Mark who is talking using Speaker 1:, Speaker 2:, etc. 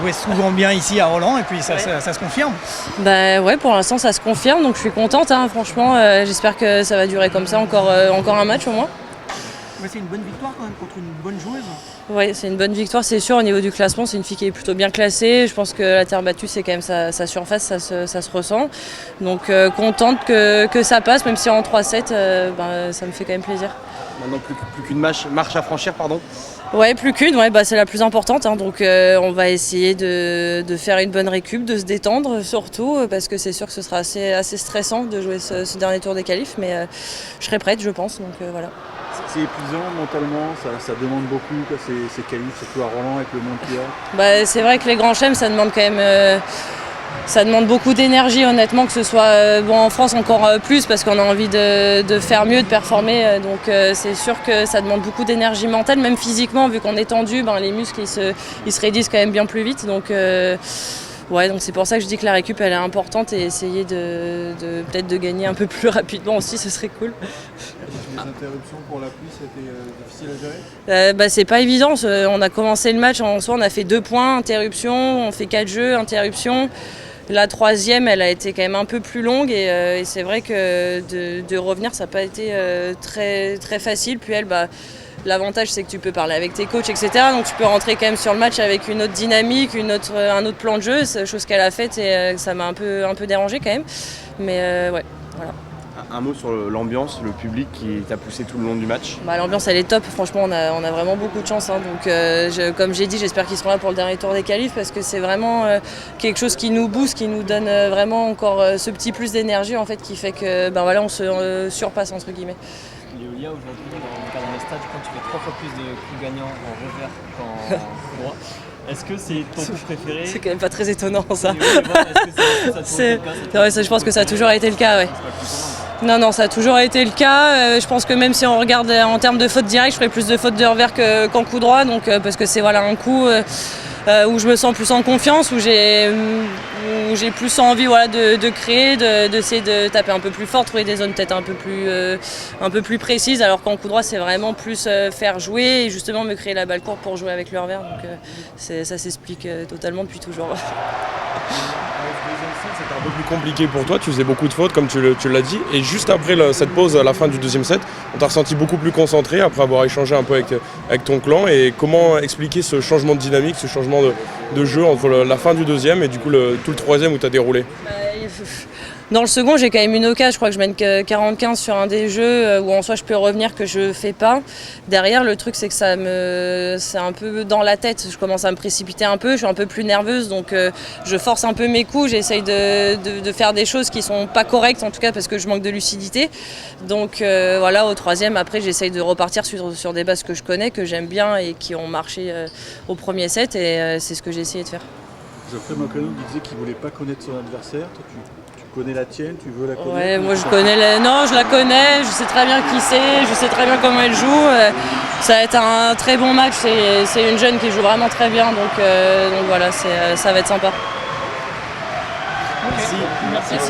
Speaker 1: jouez souvent bien ici à Roland et puis ça se confirme.
Speaker 2: Bah ouais, pour l'instant ça se confirme, donc je suis contente, hein, franchement. J'espère que ça va durer comme ça encore un match au moins.
Speaker 1: Ouais, c'est une bonne victoire quand même contre une bonne joueuse.
Speaker 2: Oui, c'est une bonne victoire, c'est sûr. Au niveau du classement, c'est une fille qui est plutôt bien classée. Je pense que la terre battue, c'est quand même sa surface, ça se ressent. Donc contente que ça passe, même si en 3-7, ça me fait quand même plaisir.
Speaker 3: Maintenant, plus qu'une marche à franchir, pardon.
Speaker 2: Ouais, plus qu'une, c'est la plus importante. Hein, donc on va essayer de faire une bonne récup, de se détendre surtout, parce que c'est sûr que ce sera assez stressant de jouer ce dernier tour des qualifs, mais je serai prête, je pense. Donc voilà.
Speaker 4: C'est épuisant mentalement, ça demande beaucoup, ces qualifs, surtout à Roland avec le monde qu'il y a.
Speaker 2: C'est vrai que les grands chelems, ça demande quand même ça demande beaucoup d'énergie, honnêtement, que ce soit en France encore plus, parce qu'on a envie de faire mieux, de performer. Donc c'est sûr que ça demande beaucoup d'énergie mentale, même physiquement, vu qu'on est tendu, les muscles ils se raidissent quand même bien plus vite. Donc donc c'est pour ça que je dis que la récup elle est importante et essayer de peut-être de gagner un peu plus rapidement aussi, ce serait cool.
Speaker 4: Les interruptions pour la pluie, c'était difficile à gérer
Speaker 2: C'est pas évident, on a commencé le match, en soi on a fait 2 points, interruption, on fait 4 jeux, interruption. La troisième elle a été quand même un peu plus longue et c'est vrai que de revenir ça n'a pas été très, très facile. Puis elle, l'avantage c'est que tu peux parler avec tes coachs, etc. Donc tu peux rentrer quand même sur le match avec une autre dynamique, un autre plan de jeu, chose qu'elle a faite et ça m'a un peu dérangé quand même. Mais voilà.
Speaker 3: Un mot sur l'ambiance, le public qui t'a poussé tout le long du match.
Speaker 2: L'ambiance elle est top, franchement on a vraiment beaucoup de chance. Hein. Donc comme j'ai dit, j'espère qu'ils seront là pour le dernier tour des qualifs parce que c'est vraiment quelque chose qui nous booste, qui nous donne vraiment encore ce petit plus d'énergie en fait, qui fait que on se surpasse entre guillemets.
Speaker 5: Léolia, aujourd'hui, dans le stade, quand tu fais 3 fois plus de coups gagnants en revers qu'en coup droit, est-ce que c'est ton coup préféré ?
Speaker 2: C'est quand même pas très étonnant ça.
Speaker 5: Ça
Speaker 2: je pense que ça a toujours été le cas, ouais. Non, ça a toujours été le cas. Je pense que même si on regarde en termes de fautes directes, je ferais plus de fautes de revers qu'en coup droit, donc parce que c'est un coup où je me sens plus en confiance, où j'ai plus envie de créer, d'essayer de taper un peu plus fort, trouver des zones peut-être un peu plus précises, alors qu'en coup droit c'est vraiment plus faire jouer et justement me créer la balle courte pour jouer avec le revers. Donc ça s'explique totalement depuis toujours.
Speaker 6: C'était un peu plus compliqué pour toi, tu faisais beaucoup de fautes comme tu l'as dit, et juste après cette pause à la fin du deuxième set, on t'a ressenti beaucoup plus concentré après avoir échangé un peu avec ton clan. Et comment expliquer ce changement de dynamique, ce changement de jeu entre la fin du deuxième et du coup tout le troisième où tu as déroulé?
Speaker 2: Dans le second, j'ai quand même une occasion, je crois que je mène 40-15 sur un des jeux où en soi je peux revenir que je fais pas. Derrière, le truc c'est que c'est un peu dans la tête, je commence à me précipiter un peu, je suis un peu plus nerveuse, donc je force un peu mes coups, j'essaye de faire des choses qui sont pas correctes en tout cas parce que je manque de lucidité. Donc au troisième, après j'essaye de repartir sur des bases que je connais, que j'aime bien et qui ont marché au premier set et c'est ce que j'ai essayé de faire.
Speaker 4: Geoffrey Moncalou disait qu'il ne voulait pas connaître son adversaire. Toi, tu connais la tienne, tu veux la connaître?
Speaker 2: Ouais, moi je la connais, je sais très bien qui c'est, je sais très bien comment elle joue. Ça va être un très bon match, c'est une jeune qui joue vraiment très bien, donc voilà, ça va être sympa.
Speaker 5: Merci.